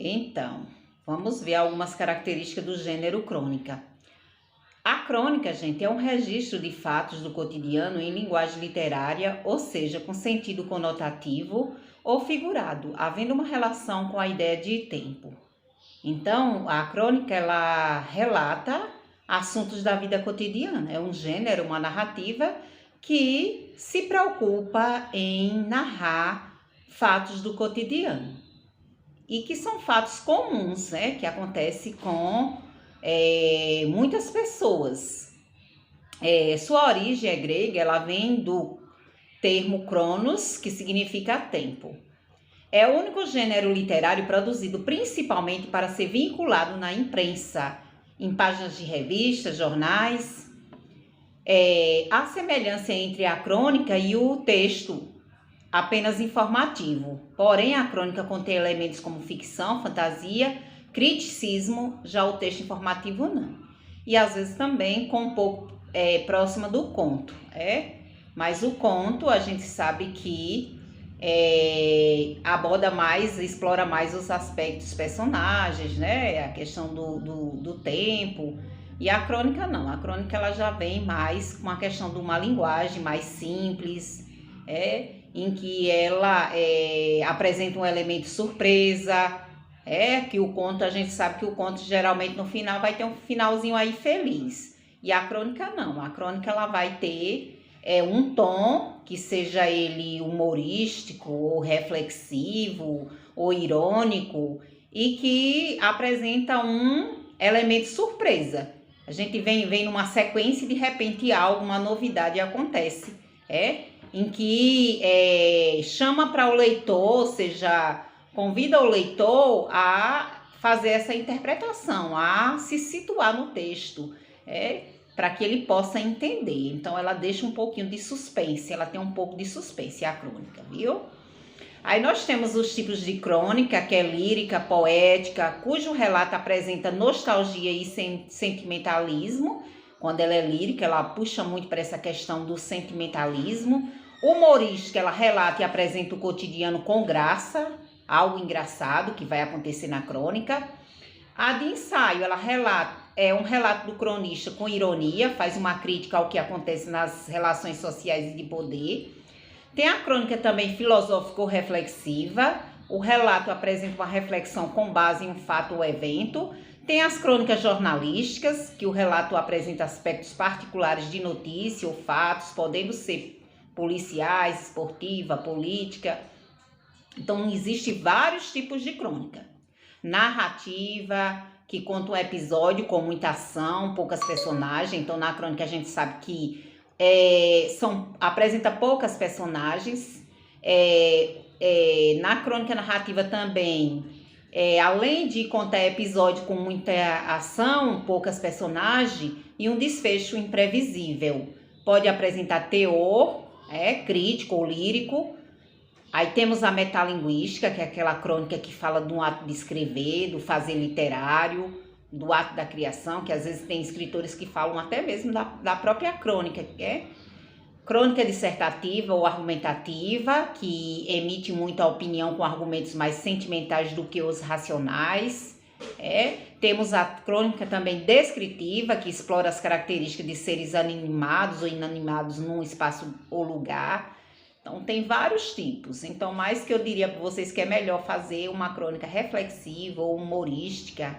Então, vamos ver algumas características do gênero crônica. A crônica, gente, é um registro de fatos do cotidiano em linguagem literária, ou seja, com sentido conotativo ou figurado, havendo uma relação com a ideia de tempo. Então, a crônica, ela relata assuntos da vida cotidiana. É um gênero, uma narrativa que se preocupa em narrar fatos do cotidiano. E que são fatos comuns, né? Que acontecem com muitas pessoas. Sua origem é grega, ela vem do termo cronos, que significa tempo. É o único gênero literário produzido principalmente para ser vinculado na imprensa, em páginas de revistas, jornais. Há semelhança entre a crônica e o texto apenas informativo. Porém, a crônica contém elementos como ficção, fantasia, criticismo, já o texto informativo não. E às vezes também com um pouco próxima do conto. Mas o conto a gente sabe que aborda mais, explora mais os aspectos personagens, né? A questão do tempo. E a crônica não. A crônica ela já vem mais com a questão de uma linguagem mais simples, em que ela apresenta um elemento surpresa, que o conto, a gente sabe que o conto geralmente no final vai ter um finalzinho aí feliz. E a crônica não, a crônica ela vai ter um tom que seja ele humorístico, ou reflexivo, ou irônico, e que apresenta um elemento surpresa. A gente vem numa sequência e de repente alguma novidade acontece, em que chama para o leitor, ou seja, convida o leitor a fazer essa interpretação, a se situar no texto, para que ele possa entender. Então, ela deixa um pouquinho de suspense, ela tem um pouco de suspense, a crônica, viu? Aí nós temos os tipos de crônica, que é lírica, poética, cujo relato apresenta nostalgia e sentimentalismo. Quando ela é lírica, ela puxa muito para essa questão do sentimentalismo. Humorística, ela relata e apresenta o cotidiano com graça, algo engraçado que vai acontecer na crônica. A de ensaio, ela relata, um relato do cronista com ironia, faz uma crítica ao que acontece nas relações sociais e de poder. Tem a crônica também filosófico-reflexiva, o relato apresenta uma reflexão com base em um fato ou evento. Tem as crônicas jornalísticas, que o relato apresenta aspectos particulares de notícia ou fatos, podendo ser policiais, esportiva, política. Então, existem vários tipos de crônica. Narrativa, que conta um episódio com muita ação, poucas personagens. Então, na crônica a gente sabe que apresenta poucas personagens. Na crônica narrativa também, além de contar episódio com muita ação, poucas personagens e um desfecho imprevisível. Pode apresentar teor, crítico ou lírico. Aí temos a metalinguística, que é aquela crônica que fala do ato de escrever, do fazer literário, do ato da criação, que às vezes tem escritores que falam até mesmo da própria crônica, que é crônica dissertativa ou argumentativa, que emite muita opinião com argumentos mais sentimentais do que os racionais. Temos a crônica também descritiva, que explora as características de seres animados ou inanimados num espaço ou lugar. Então, tem vários tipos. Então, mais que eu diria para vocês que é melhor fazer uma crônica reflexiva ou humorística,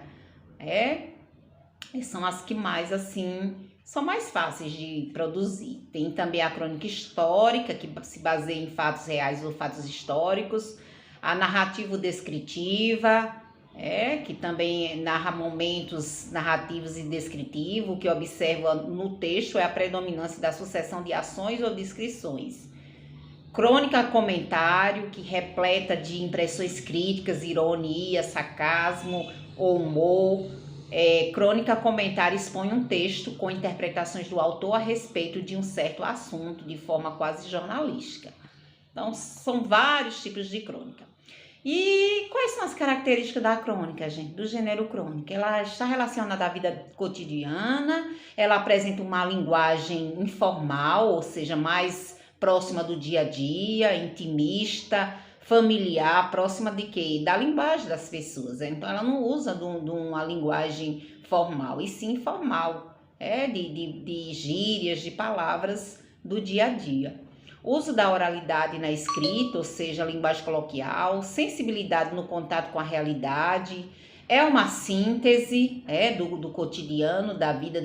são as que mais, assim, são mais fáceis de produzir. Tem também a crônica histórica, que se baseia em fatos reais ou fatos históricos. A narrativa descritiva, que também narra momentos narrativos e descritivos. O que observa no texto é a predominância da sucessão de ações ou descrições. Crônica comentário, que repleta de impressões críticas, ironia, sarcasmo ou humor. Crônica comentário expõe um texto com interpretações do autor a respeito de um certo assunto de forma quase jornalística. Então, são vários tipos de crônica. E quais são as características da crônica, gente? Do gênero crônica? Ela está relacionada à vida cotidiana, ela apresenta uma linguagem informal, ou seja, mais próxima do dia a dia, intimista, familiar, próxima de quê? Da linguagem das pessoas. Então, ela não usa de uma linguagem formal, e sim informal, de gírias, de palavras do dia a dia. Uso da oralidade na escrita, ou seja, linguagem coloquial, sensibilidade no contato com a realidade, é uma síntese do cotidiano, da vida,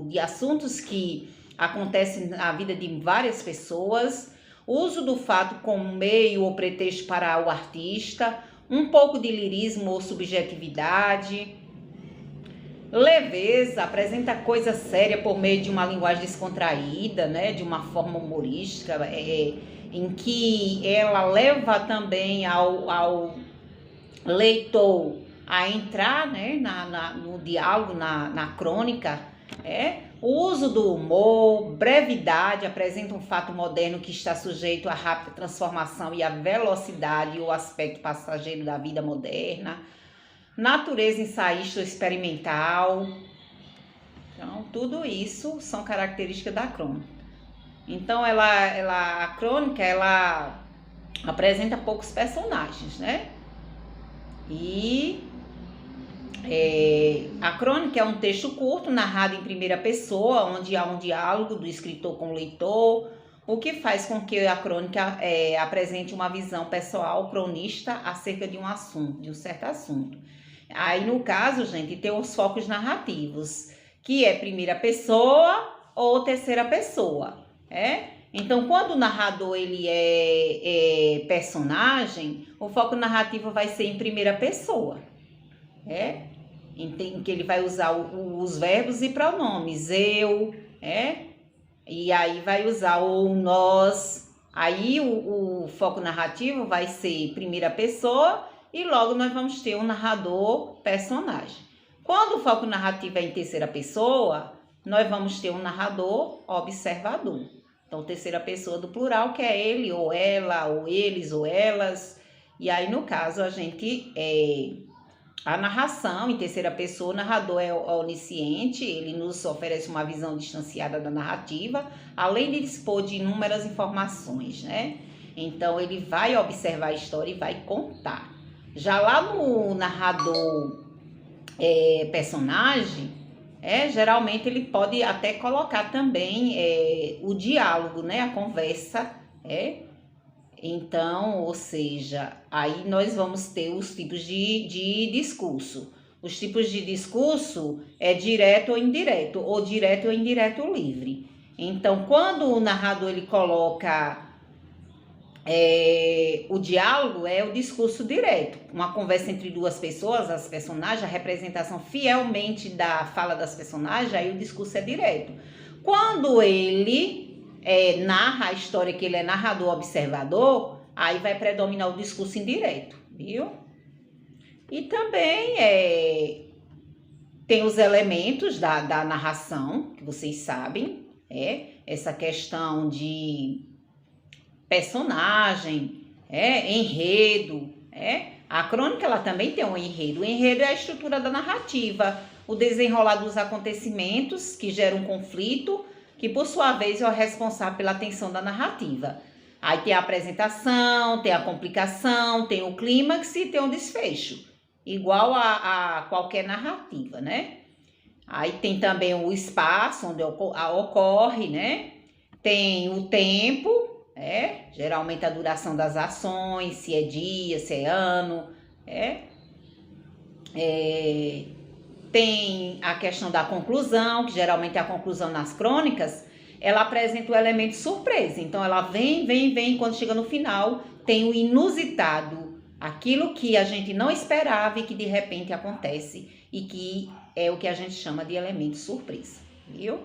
de assuntos que acontecem na vida de várias pessoas, uso do fato como meio ou pretexto para o artista, um pouco de lirismo ou subjetividade, leveza, apresenta coisa séria por meio de uma linguagem descontraída, de uma forma humorística, em que ela leva também ao leitor a entrar no diálogo, na crônica. O uso do humor, brevidade, apresenta um fato moderno que está sujeito à rápida transformação e à velocidade e o aspecto passageiro da vida moderna. Natureza ensaísta ou experimental. Então, tudo isso são características da crônica. Então, a crônica, ela apresenta poucos personagens, E a crônica é um texto curto, narrado em primeira pessoa, onde há um diálogo do escritor com o leitor, o que faz com que a crônica apresente uma visão pessoal cronista acerca de um assunto, de um certo assunto. Aí, no caso, gente, tem os focos narrativos, que é primeira pessoa ou terceira pessoa, Então, quando o narrador ele é personagem, o foco narrativo vai ser em primeira pessoa, em que ele vai usar os verbos e pronomes, eu, e aí vai usar o nós. Aí o foco narrativo vai ser primeira pessoa e logo nós vamos ter um narrador personagem. Quando o foco narrativo é em terceira pessoa, nós vamos ter um narrador observador. Então, terceira pessoa do plural, que é ele, ou ela, ou eles, ou elas. E aí, no caso, a narração em terceira pessoa, o narrador é onisciente, ele nos oferece uma visão distanciada da narrativa, além de dispor de inúmeras informações, Então, ele vai observar a história e vai contar. Já lá no narrador personagem, geralmente ele pode até colocar também o diálogo, a conversa, Então, ou seja, aí nós vamos ter os tipos de discurso. Os tipos de discurso é direto ou direto ou indireto livre. Então, quando o narrador ele coloca o diálogo, é o discurso direto. Uma conversa entre duas pessoas, as personagens, a representação fielmente da fala das personagens, aí o discurso é direto. Quando ele narra a história, que ele é narrador observador, aí vai predominar o discurso indireto, viu? E também tem os elementos da narração, que vocês sabem, essa questão de personagem, enredo, A crônica, ela também tem um enredo. O enredo é a estrutura da narrativa, o desenrolar dos acontecimentos que geram um conflito, que por sua vez é o responsável pela tensão da narrativa. Aí tem a apresentação, tem a complicação, tem o clímax e tem o desfecho, igual a qualquer narrativa, Aí tem também o espaço onde ocorre, Tem o tempo, geralmente a duração das ações, se é dia, se é ano, Tem a questão da conclusão, que geralmente a conclusão nas crônicas, ela apresenta o elemento surpresa. Então, ela vem, quando chega no final, tem o inusitado, aquilo que a gente não esperava e que de repente acontece, e que é o que a gente chama de elemento surpresa, viu?